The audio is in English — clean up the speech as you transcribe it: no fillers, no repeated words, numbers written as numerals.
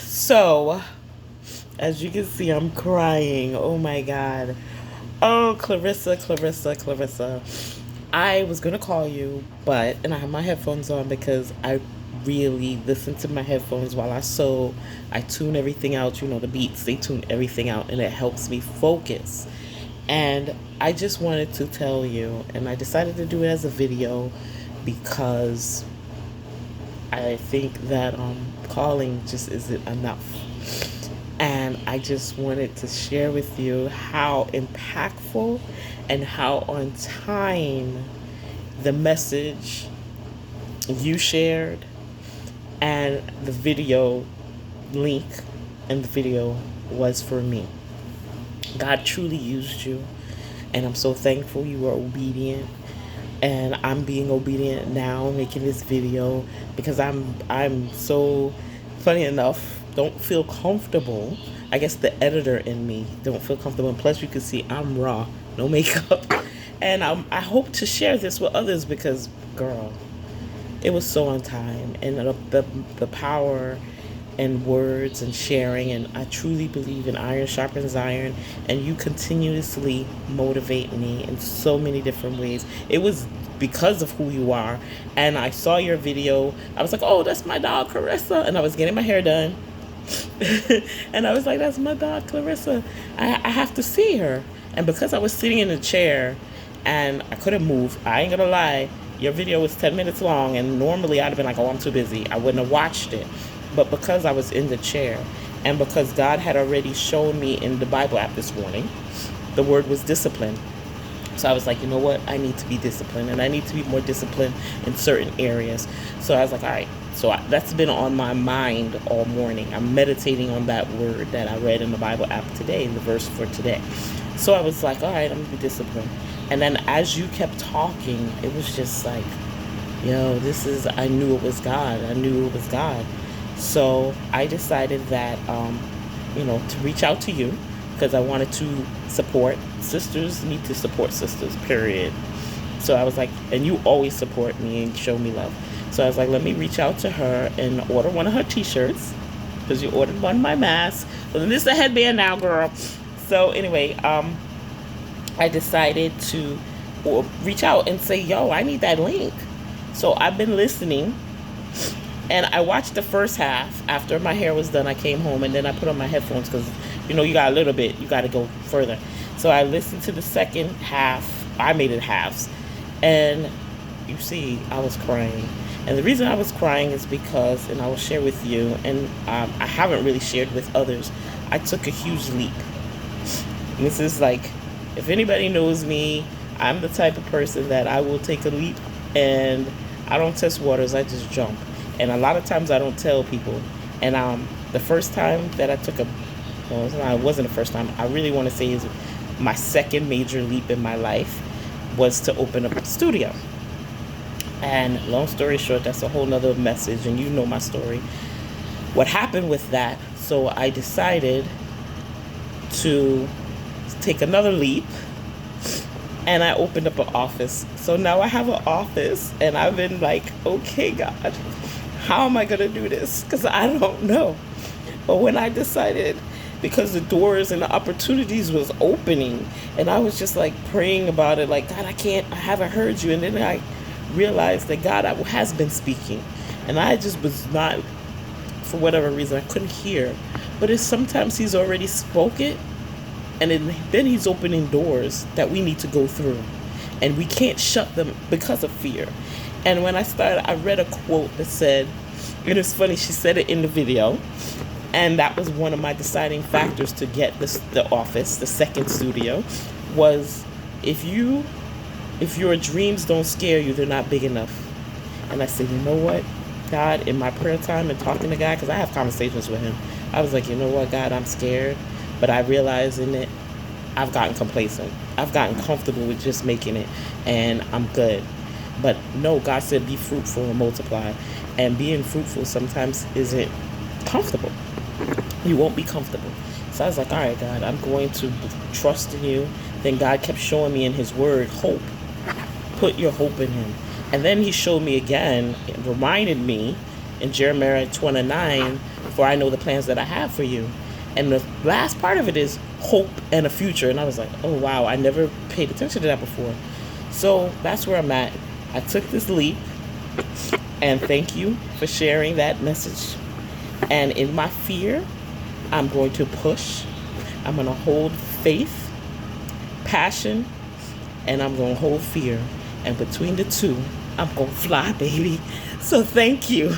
So, as you can see, I'm crying. Oh my God. Oh, Clarissa. I was gonna call you, and I have my headphones on because I really listen to my headphones while I sew. I tune everything out, the beats, they tune everything out, and it helps me focus. And I just wanted to tell you, and I decided to do it as a video because I think that calling just isn't enough. And I just wanted to share with you how impactful and how on time the message you shared and the video link and the video was for me. God truly used you, and I'm so thankful you were obedient. And I'm being obedient now, making this video because I'm so, funny enough, don't feel comfortable. I guess the editor in me don't feel comfortable. And plus, you can see I'm raw, no makeup, and I hope to share this with others because, girl, it was so on time, and the power and words and sharing, and I truly believe in iron sharpens iron, and you continuously motivate me in so many different ways. It was because of who you are, and I saw your video. I was like, oh, that's my dog Clarissa, and I was getting my hair done. And I was like, that's my dog Clarissa. I have to see her. And because I was sitting in a chair and I couldn't move, I ain't gonna lie, your video was 10 minutes long, and normally I'd have been like, oh, I'm too busy, I wouldn't have watched it. But because I was in the chair, and because God had already shown me in the Bible app this morning, the word was discipline. So I was like, you know what? I need to be disciplined, and I need to be more disciplined in certain areas. So I was like, all right. So that's been on my mind all morning. I'm meditating on that word that I read in the Bible app today, the verse for today. So I was like, all right, I'm going to be disciplined. And then as you kept talking, it was just like, yo, I knew it was God. I knew it was God. So I decided that, to reach out to you because I wanted to support. Sisters need to support sisters, period. So I was like, and you always support me and show me love. So I was like, let me reach out to her and order one of her t-shirts because you ordered one of my masks. So then this is a headband now, girl. So anyway, I decided to reach out and say, yo, I need that link. So I've been listening. And I watched the first half. After my hair was done, I came home, and then I put on my headphones because, you got a little bit. You got to go further. So I listened to the second half. I made it halves. And you see, I was crying. And the reason I was crying is because, and I will share with you, and I haven't really shared with others, I took a huge leap. And this is like, if anybody knows me, I'm the type of person that I will take a leap, and I don't test waters, I just jump. And a lot of times I don't tell people. And the first time that I took it wasn't the first time. I really want to say is my second major leap in my life was to open up a studio. And long story short, that's a whole nother message, and you know my story. What happened with that? So I decided to take another leap, and I opened up an office. So now I have an office, and I've been like, okay, God, how am I going to do this? Because I don't know. But when I decided, because the doors and the opportunities was opening, and I was just like praying about it, like, God, I haven't heard you. And then I realized that God has been speaking. And I just was not, for whatever reason, I couldn't hear. But it's sometimes he's already spoken, and then he's opening doors that we need to go through. And we can't shut them because of fear. And when I started, I read a quote that said, and it's funny, she said it in the video, and that was one of my deciding factors to get the office, the second studio, was if your dreams don't scare you, they're not big enough. And I said, you know what, God, in my prayer time and talking to God, because I have conversations with him, I was like, you know what, God, I'm scared, but I realize in it, I've gotten complacent. I've gotten comfortable with just making it, and I'm good. But no, God said be fruitful and multiply. And being fruitful sometimes isn't comfortable. You won't be comfortable. So I was like, all right, God, I'm going to trust in you. Then God kept showing me in his word, hope. Put your hope in him. And then he showed me again, reminded me in Jeremiah 29, for I know the plans that I have for you. And the last part of it is hope and a future. And I was like, oh, wow, I never paid attention to that before. So that's where I'm at. I took this leap, and thank you for sharing that message. And in my fear, I'm going to push. I'm going to hold faith, passion, and I'm going to hold fear. And between the two, I'm going to fly, baby. So thank you.